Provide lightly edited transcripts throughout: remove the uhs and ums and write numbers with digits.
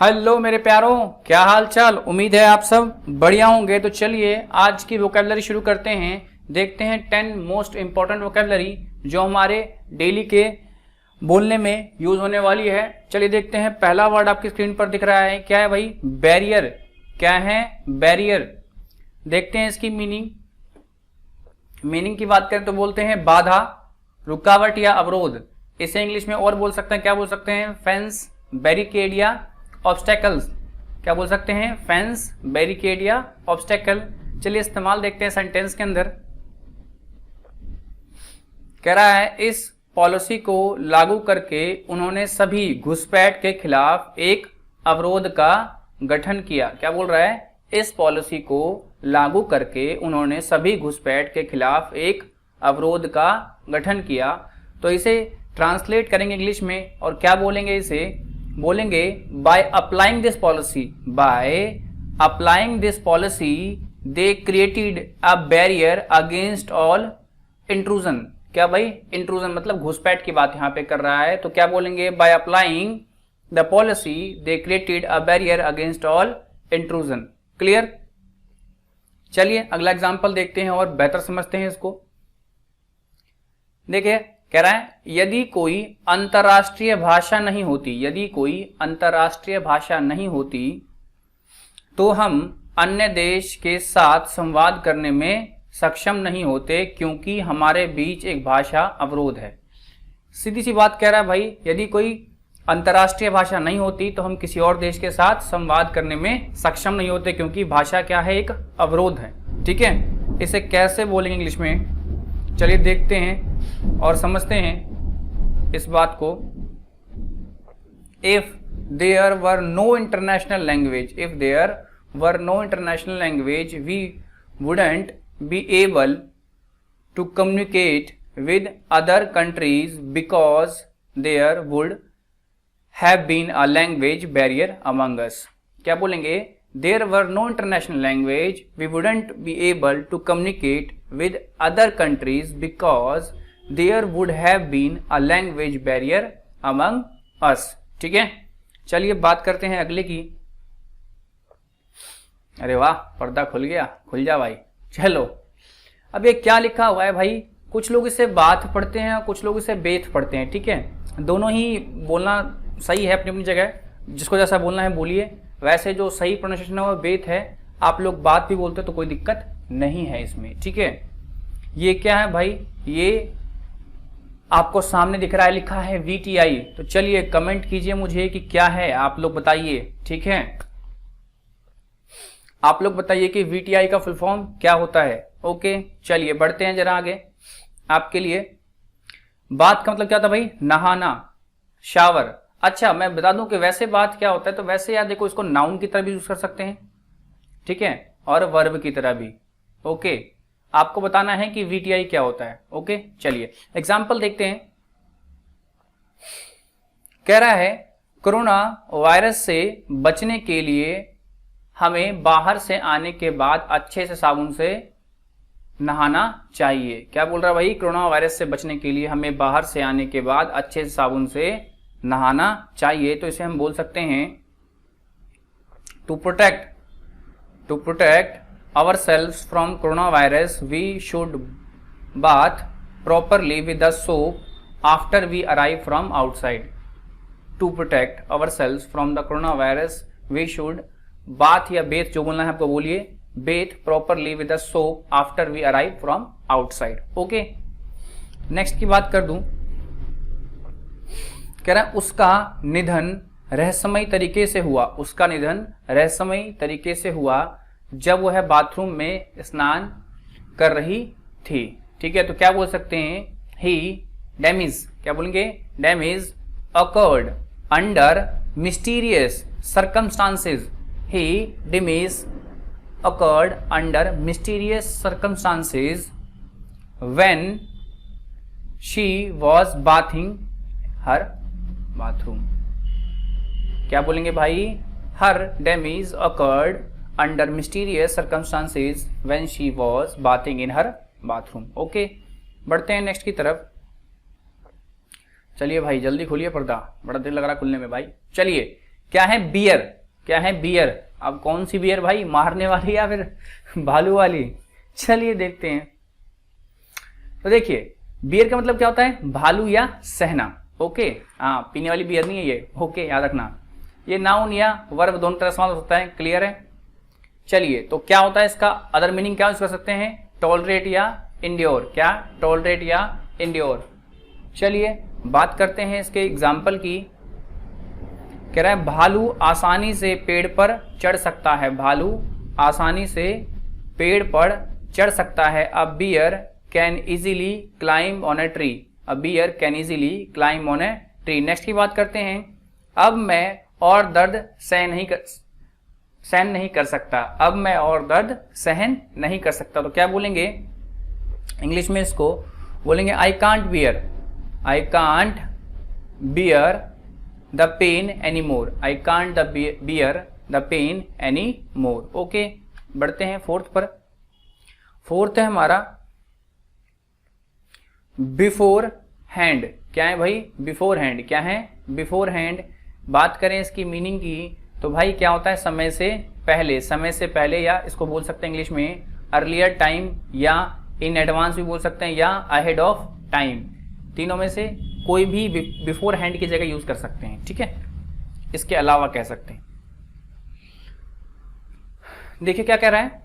Hello मेरे प्यारों, क्या हाल चाल। उम्मीद है आप सब बढ़िया होंगे। तो चलिए आज की वोकेबलरी शुरू करते हैं। देखते हैं 10 मोस्ट इंपॉर्टेंट वोकेबलरी जो हमारे डेली के बोलने में यूज होने वाली है। चलिए देखते हैं। पहला वर्ड आपकी स्क्रीन पर दिख रहा है, क्या है भाई? बैरियर। क्या है? बैरियर। देखते हैं इसकी मीनिंग की बात करें तो बोलते हैं बाधा, रुकावट या अवरोध। इसे इंग्लिश में और बोल सकते हैं, क्या बोल सकते हैं? फेंस, बैरिकेड या ऑब्स्टेकल्स। क्या बोल सकते हैं? फेंस, बैरिकेड या ऑब्स्टेकल। चलिए इस्तेमाल देखते हैं सेंटेंस के अंदर। कह रहा है इस पॉलिसी को लागू करके उन्होंने सभी घुसपैठ के खिलाफ एक अवरोध का गठन किया। क्या बोल रहा है? इस पॉलिसी को लागू करके उन्होंने सभी घुसपैठ के खिलाफ एक अवरोध का गठन किया। तो इसे ट्रांसलेट करेंगे इंग्लिश में और क्या बोलेंगे? इसे बोलेंगे by applying this policy, by applying this policy they created a barrier against all intrusion. क्या भाई? इंट्रूजन मतलब घुसपैठ की बात यहां पे कर रहा है। तो क्या बोलेंगे? By applying the policy they created a barrier against all intrusion. Clear? चलिए अगला एग्जांपल देखते हैं और बेहतर समझते हैं इसको। देखिए कह रहा है यदि कोई अंतरराष्ट्रीय भाषा नहीं होती, यदि कोई अंतरराष्ट्रीय भाषा नहीं होती तो हम अन्य देश के साथ संवाद करने में सक्षम नहीं होते क्योंकि हमारे बीच एक भाषा अवरोध है। सीधी सी बात कह रहा है भाई, यदि कोई अंतरराष्ट्रीय भाषा नहीं होती तो हम किसी और देश के साथ संवाद करने में सक्षम नहीं होते क्योंकि भाषा क्या है? एक अवरोध है। ठीक है, इसे कैसे बोलेंगे इंग्लिश में? चलिए देखते हैं और समझते हैं इस बात को। If there were no international language, if there were no international language we wouldn't be able to communicate with other countries because there would have been a language barrier among us. क्या बोलेंगे? There were no international language, we wouldn't be able to communicate with other countries because there would have been a language barrier among us. ठीक है, चलिए बात करते हैं अगले की। अरे वाह, पर्दा खुल गया। खुल जा भाई। चलो अब ये क्या लिखा हुआ है भाई? कुछ लोग इसे बात पढ़ते हैं और कुछ लोग इसे बेथ पढ़ते हैं। ठीक है, दोनों ही बोलना सही है अपनी अपनी जगह, जिसको जैसा बोलना है बोलिए। वैसे जो सही प्रोनाउंसिएशन है वो बेथ है। आप लोग बात भी बोलते तो कोई दिक्कत नहीं है इसमें। ठीक है, ये क्या है भाई? ये आपको सामने दिख रहा है, लिखा है VTI। तो चलिए कमेंट कीजिए मुझे कि क्या है, आप लोग बताइए। ठीक है, आप लोग बताइए कि VTI का फुल फॉर्म क्या होता है। ओके चलिए बढ़ते हैं जरा आगे। आपके लिए बात का मतलब क्या था भाई? नहाना, शावर। अच्छा मैं बता दूं कि वैसे बात क्या होता है, तो वैसे यार देखो, इसको नाउन की तरह भी यूज कर सकते हैं। ठीक है, और वर्ब की तरह भी। ओके, आपको बताना है कि VTI क्या होता है। ओके चलिए एग्जांपल देखते हैं। कह रहा है कोरोना वायरस से बचने के लिए हमें बाहर से आने के बाद अच्छे से साबुन से नहाना चाहिए। क्या बोल रहा है भाई? कोरोना वायरस से बचने के लिए हमें बाहर से आने के बाद अच्छे से साबुन से नहाना चाहिए। तो इसे हम बोल सकते हैं to protect ourselves from corona virus we should bath properly with the soap after we arrive from outside. To protect ourselves from the corona virus we should bath या बेथ, जो बोलना है आपको बोलिए, bathe properly with the soap after we arrive from outside. Okay next की बात कर दूं। कह रहा है उसका निधन रहस्यमयी तरीके से हुआ, उसका निधन रहस्यमयी तरीके से हुआ जब वह बाथरूम में स्नान कर रही थी। ठीक है, तो क्या बोल सकते हैं? He damage. क्या बोलेंगे? Damage occurred under mysterious circumstances. He damage occurred under mysterious circumstances when she was bathing her bathroom. क्या बोलेंगे भाई? Her damage occurred under mysterious circumstances when she was bathing in her bathroom. Okay बढ़ते हैं next की तरफ। चलिए भाई जल्दी खोलिए पर्दा, बड़ा देर लग रहा खुलने में भाई। चलिए क्या है? बियर। क्या है? बियर। अब कौन सी बियर भाई, मारने वाली या फिर भालू वाली? चलिए देखते हैं। तो देखिए बियर का मतलब क्या होता है? भालू या सहना। ओके, हाँ, पीने वाली बियर नहीं है ये। ओके, याद रखना। ये नाउन या वर्ब दोनों तरह से होता है। क्लियर है? चलिए, तो क्या होता है इसका अदर मीनिंग, क्या यूज कर सकते हैं? टॉलरेट या इंड्योर। क्या? टॉलरेट या इंड्योर। चलिए बात करते हैं इसके एग्जाम्पल की। कह रहा है भालू आसानी से पेड़ पर चढ़ सकता है। भालू आसानी से पेड़ पर चढ़ सकता है। A bear can easily climb on a tree. A bear can easily climb on a tree. Next की बात करते हैं। अब मैं और दर्द सहन नहीं कर सकता। अब मैं और दर्द सहन नहीं कर सकता। तो क्या बोलेंगे इंग्लिश में? इसको बोलेंगे I can't bear the pain any more. I can't bear the pain any more. Okay, बढ़ते हैं फोर्थ पर। फोर्थ है हमारा बिफोर हैंड। क्या है भाई? Before hand. क्या है? Before hand. बात करें इसकी मीनिंग की तो भाई क्या होता है? समय से पहले। समय से पहले, या इसको बोल सकते हैं इंग्लिश में अर्लियर टाइम, या इन एडवांस भी बोल सकते हैं, या अहेड ऑफ टाइम। तीनों में से कोई भी बिफोर हैंड की जगह यूज कर सकते हैं। ठीक है, इसके अलावा कह सकते हैं। देखिए क्या कह रहा है,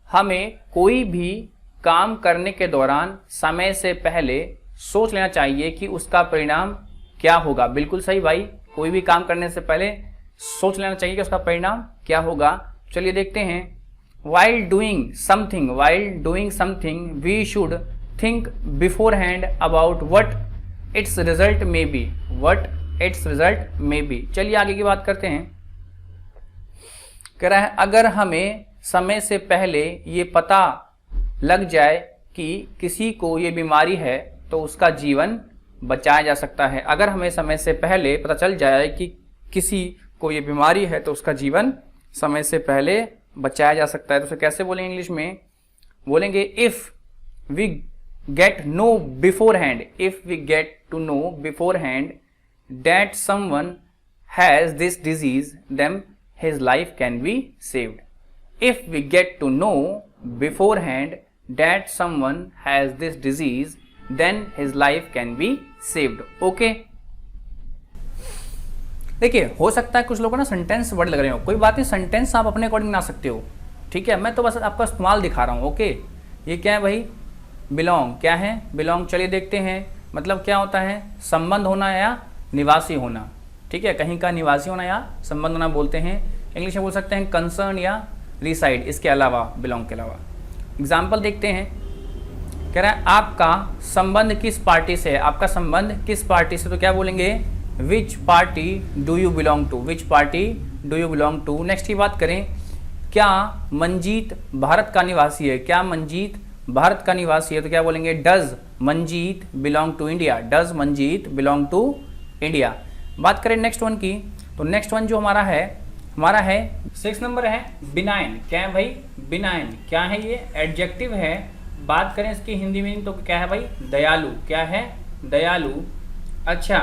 हमें कोई भी काम करने के दौरान समय से पहले सोच लेना चाहिए कि उसका परिणाम क्या होगा। बिल्कुल सही भाई, कोई भी काम करने से पहले सोच लेना चाहिए कि उसका परिणाम क्या होगा। चलिए देखते हैं। while doing something we should think beforehand about what its result may be। चलिए आगे की बात करते हैं। कह रहा है अगर हमें समय से पहले ये पता लग जाए कि किसी को ये बीमारी है तो उसका जीवन बचाया जा सकता है। अगर हमें समय से पहले पता चल जाए कि किसी को ये बीमारी है तो उसका जीवन समय से पहले बचाया जा सकता है। तो फिर कैसे बोलेंगे इंग्लिश में? बोलेंगे if we get know beforehand that someone has this disease then his life can be saved. If we get to know beforehand that someone has this disease then his life can be saved. Okay, देखिए हो सकता है कुछ लोगों को ना sentence word लग रहे हो, कोई बात नहीं, सेंटेंस आप अपने अकॉर्डिंग बना सकते हो। ठीक है, मैं तो बस आपका इस्तेमाल दिखा रहा हूँ। ओके, ये क्या है भाई? बिलोंग। क्या है? बिलोंग। चलिए देखते हैं मतलब क्या होता है? संबंध होना या निवासी होना। ठीक है, कहीं का निवासी होना या संबंध होना बोलते हैं। इंग्लिश में बोल सकते हैं कंसर्न या रिसाइड, इसके अलावा, बिलोंग के अलावा। एग्जाम्पल देखते हैं। कह रहा है आपका संबंध किस पार्टी से है? आपका संबंध किस पार्टी से? तो क्या बोलेंगे? Which party do you belong to. Which party do you belong to. Next की बात करें, क्या मंजीत भारत का निवासी है? क्या मंजीत भारत का निवासी है? तो क्या बोलेंगे? Does Manjeet belong to India. Does Manjeet belong to India. बात करें नेक्स्ट वन की, तो नेक्स्ट वन जो हमारा है 6 नंबर है बिनाइन। क्या है भाई? बिनाइन। क्या है? ये एडजेक्टिव है। बात करें इसकी हिंदी मीनिंग तो क्या है भाई? दयालु। क्या है? दयालु। अच्छा,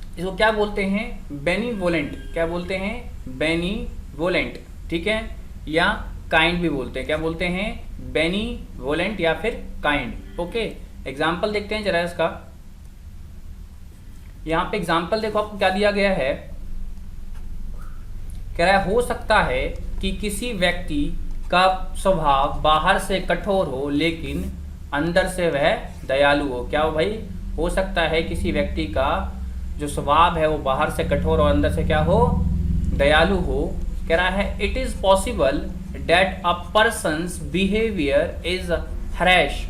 इसको क्या बोलते हैं? बेनीवोलेंट। क्या बोलते हैं? बेनीवोलेंट। ठीक है, या काइंड भी बोलते हैं। क्या बोलते हैं? बेनीवोलेंट या फिर काइंड। ओके, एग्जाम्पल देखते हैं जरा इसका। यहाँ पे एग्जाम्पल देखो आपको क्या दिया गया है। कह रहा है हो सकता है कि किसी व्यक्ति का स्वभाव बाहर से कठोर हो लेकिन अंदर से वह दयालु हो। क्या हो भाई? हो सकता है किसी व्यक्ति का जो स्वभाव है वो बाहर से कठोर और अंदर से क्या हो? दयालु हो। कह रहा है it is possible that a person's behaviour is harsh.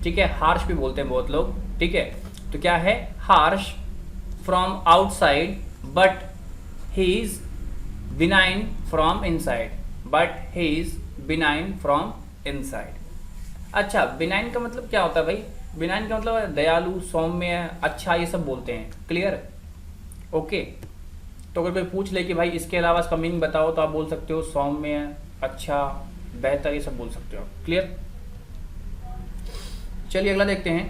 ठीक है, हार्श भी बोलते हैं बहुत लोग। ठीक है, तो क्या है? Harsh from outside but he is benign from inside. But he is benign from inside. अच्छा, बिनाइन का मतलब क्या होता है भाई? बिनाइन का मतलब दयालु, सौम्य, अच्छा, ये सब बोलते हैं। क्लियर? ओके, तो अगर कोई पूछ ले कि भाई इसके अलावा इसका मीनिंग बताओ तो आप बोल सकते हो सौम्य, अच्छा, बेहतर, ये सब बोल सकते हो। क्लियर? चलिए अगला देखते हैं।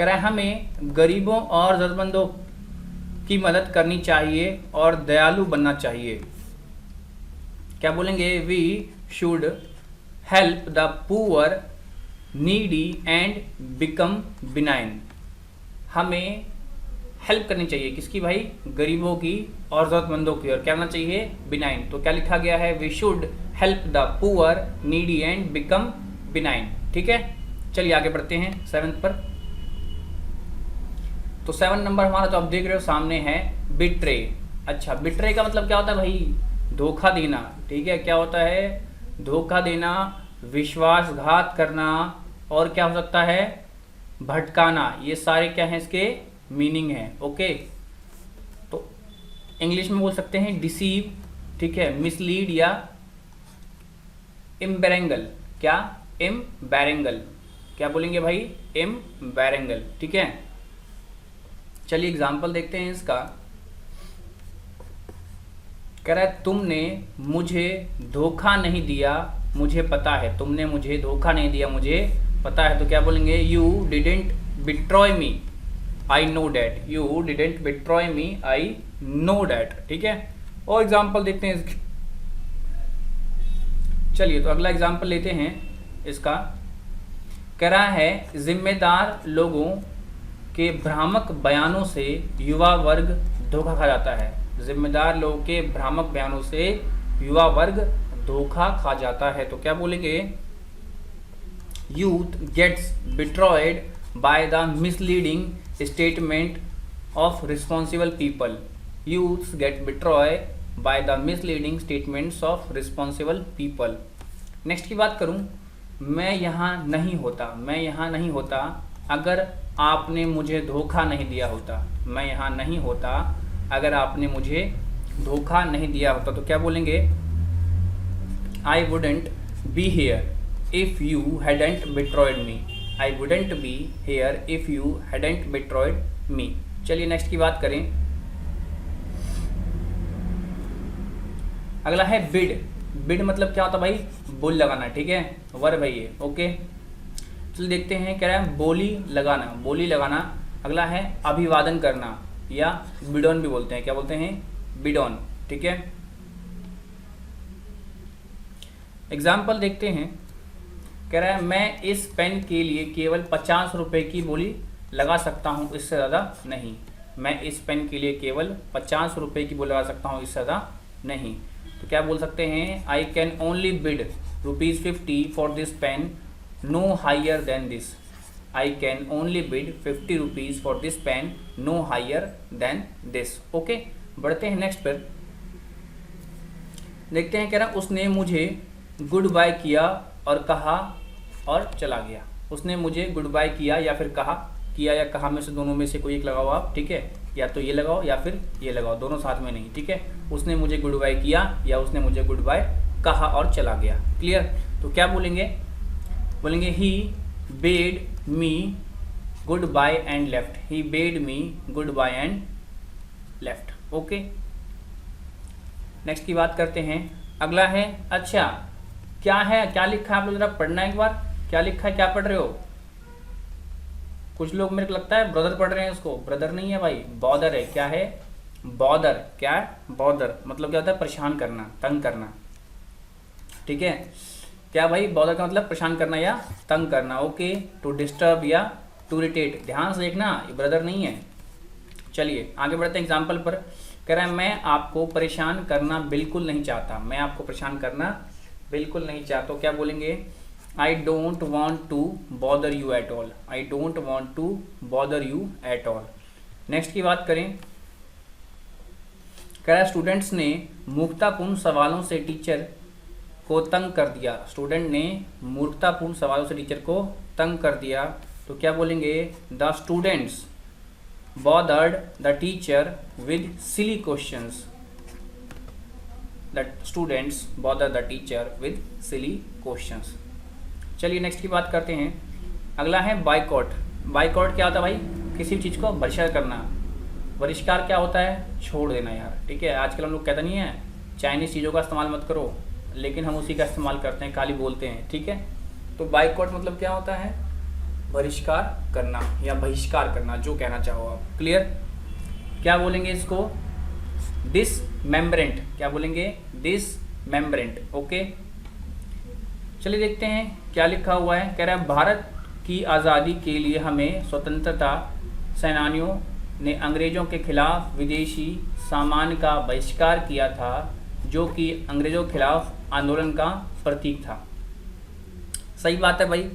कह रहा है हमें गरीबों और जरूरतमंदों की मदद करनी चाहिए और दयालु बनना चाहिए। क्या बोलेंगे? We should help the poor needy and become benign. हमें हेल्प करनी चाहिए किसकी भाई? गरीबों की और जरूरतमंदों की, और क्या करना चाहिए? बिनाइन। तो क्या लिखा गया है? We should help the poor needy and become benign. ठीक है, चलिए आगे बढ़ते हैं 7th पर। तो 7 नंबर हमारा तो आप देख रहे हो सामने है बिट्रे। अच्छा, बिट्रे का मतलब क्या होता है भाई? धोखा देना। ठीक है, क्या होता है? धोखा देना, विश्वासघात करना, और क्या हो सकता है? भटकाना। ये सारे क्या हैं इसके मीनिंग है। ओके, तो इंग्लिश में बोल सकते हैं डिसीव, ठीक है, मिसलीड या इम्बेरेंगल। क्या? इम्बेरेंगल। क्या बोलेंगे भाई? इम्बेरेंगल। ठीक है, चलिए एग्जाम्पल देखते हैं इसका। कह रहा है तुमने मुझे धोखा नहीं दिया, मुझे पता है। तुमने मुझे धोखा नहीं दिया, मुझे पता है। तो क्या बोलेंगे? You didn't betray me, I know that. You didn't betray me, I know that. ठीक है, और एग्जाम्पल देखते हैं इसके। चलिए, तो अगला एग्जाम्पल लेते हैं इसका। कह रहा है जिम्मेदार लोगों के भ्रामक बयानों से युवा वर्ग धोखा खा जाता है। जिम्मेदार लोगों के भ्रामक बयानों से युवा वर्ग धोखा खा जाता है। तो क्या बोलेंगे? Youth gets betrayed by the misleading statement of responsible people. Youths get betray by the misleading statements of responsible people. Next की बात करूं, मैं यहाँ नहीं होता। मैं यहाँ नहीं होता अगर आपने मुझे धोखा नहीं दिया होता। मैं यहाँ नहीं होता अगर आपने मुझे धोखा नहीं दिया होता। तो क्या बोलेंगे? I wouldn't be here if you hadn't betrayed me. I wouldn't be here if you hadn't betrayed me. चलिए नेक्स्ट की बात करें। अगला है बिड। बिड मतलब क्या होता है भाई? बोल लगाना। ठीक है, वर्ब है ये। ओके, चलिए देखते हैं। कह रहा है बोली लगाना। बोली लगाना। अगला है अभिवादन करना, या बिडॉन भी बोलते हैं। क्या बोलते हैं? बिडॉन। ठीक है, एग्जाम्पल देखते हैं। कह रहा है मैं इस पेन के लिए केवल 50 रुपए की बोली लगा सकता हूँ, इससे ज़्यादा नहीं। मैं इस पेन के लिए केवल 50 रुपए की बोली लगा सकता हूँ, इससे ज़्यादा नहीं। तो क्या बोल सकते हैं? I can only bid ₹50 for this pen, no higher than this. I can only bid ₹50 for this pen, no higher than this. Okay, बढ़ते हैं नेक्स्ट पर। देखते हैं। कह रहा उसने मुझे गुड बाय किया और कहा और चला गया। उसने मुझे गुड बाय किया या फिर कहा। किया या कहा में से दोनों में से कोई एक लगाओ आप। ठीक है, या तो ये लगाओ या फिर ये लगाओ, दोनों साथ में नहीं। ठीक है, उसने मुझे गुड बाय किया या उसने मुझे गुड बाय कहा और चला गया। क्लियर? तो क्या बोलेंगे? बोलेंगे he bade me goodbye and left. He bade me goodbye and left. Okay, next की बात करते हैं। अगला है अच्छा क्या है, क्या लिखा है आप लोग जरा पढ़ना एक बार। क्या लिखा है, क्या पढ़ रहे हो? कुछ लोग मेरे को लगता है ब्रदर पढ़ रहे हैं इसको। ब्रदर नहीं है भाई, बॉदर है। क्या है? बॉदर। क्या है? बॉदर मतलब क्या होता है? परेशान करना, तंग करना। ठीक है, क्या भाई? बॉदर का मतलब परेशान करना या तंग करना। ओके, टू डिस्टर्ब या टू इरिटेट। ध्यान से देखना, ये ब्रदर नहीं है। चलिए आगे बढ़ते हैं एग्जाम्पल पर। कह रहा है मैं आपको परेशान करना बिल्कुल नहीं चाहता। मैं आपको परेशान करना बिल्कुल नहीं चाहता। तो क्या बोलेंगे? I don't want to bother you at all. I don't want to bother you at all. Next की बात करें। कह रहा है स्टूडेंट्स ने मूर्खतापूर्ण सवालों से टीचर को तंग कर दिया। स्टूडेंट ने मूर्खतापूर्ण सवालों से टीचर को तंग कर दिया। तो क्या बोलेंगे? The students bothered the teacher with silly questions. The students bothered the teacher with silly questions. चलिए नेक्स्ट की बात करते हैं। अगला है बाइकॉट। बाइकॉट क्या होता है भाई? किसी चीज़ को बहिष्कार करना। बहिष्कार क्या होता है? छोड़ देना यार। ठीक है, आजकल हम लोग कहते नहीं है चाइनीज़ चीज़ों का इस्तेमाल मत करो, लेकिन हम उसी का इस्तेमाल करते हैं, खाली बोलते हैं। ठीक है, तो बाइकॉट मतलब क्या होता है? बहिष्कार करना या बहिष्कार करना, जो कहना चाहो आप। क्लियर? क्या बोलेंगे इसको? डिसमेम्बरेंट। क्या बोलेंगे? डिसमेम्बरेंट। ओके, चलिए देखते हैं क्या लिखा हुआ है। कह रहा है भारत की आज़ादी के लिए हमें स्वतंत्रता सेनानियों ने अंग्रेज़ों के खिलाफ विदेशी सामान का बहिष्कार किया था, जो कि अंग्रेज़ों के खिलाफ आंदोलन का प्रतीक था। सही बात है भाई,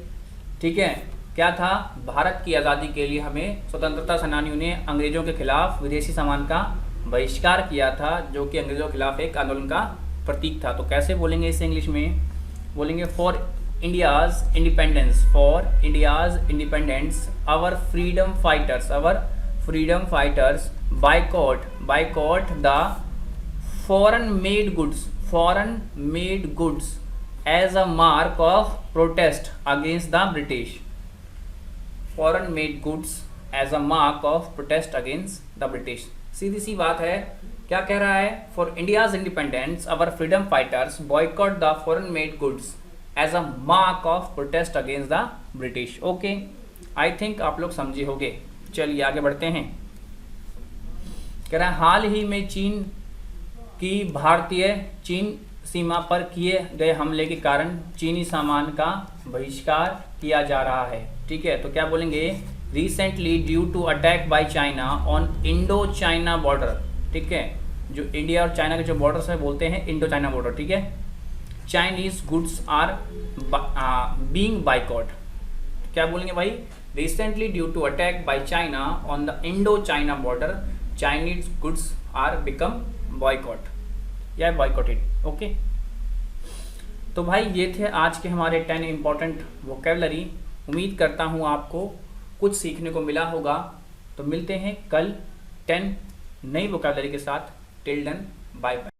ठीक है। क्या था? भारत की आज़ादी के लिए हमें स्वतंत्रता सेनानियों ने अंग्रेज़ों के खिलाफ विदेशी सामान का बहिष्कार किया था, जो कि अंग्रेज़ों के खिलाफ एक आंदोलन का प्रतीक था। तो कैसे बोलेंगे इसे इंग्लिश में? बोलेंगे for India's independence, for India's independence our freedom fighters boycott the foreign made goods as a mark of protest against the British. Foreign made goods as a mark of protest against the British. सीधी सी बात है। क्या कह रहा है? For India's independence our freedom fighters boycott the foreign made goods as a mark of protest against the British. Okay, I think आप लोग समझे होंगे। चलिए आगे बढ़ते हैं। कह रहा है हाल ही में चीन की भारतीय चीन सीमा पर किए गए हमले के कारण चीनी सामान का बहिष्कार किया जा रहा है। ठीक है, तो क्या बोलेंगे? Recently due to attack by China on Indo China border. ठीक है, जो इंडिया और चाइना के जो बॉर्डर है बोलते हैं इंडो चाइना बॉर्डर। ठीक है, Chinese goods are being boycott. क्या बोलेंगे भाई? Recently due to attack by China on the Indo China border Chinese goods are become boycott या बॉयकॉटेड। ओके, तो भाई ये थे आज के हमारे 10 इंपॉर्टेंट वोकैबुलरी। उम्मीद करता हूँ आपको कुछ सीखने को मिला होगा। तो मिलते हैं कल 10 नई वोकैबुलरी के साथ। Till then, bye bye.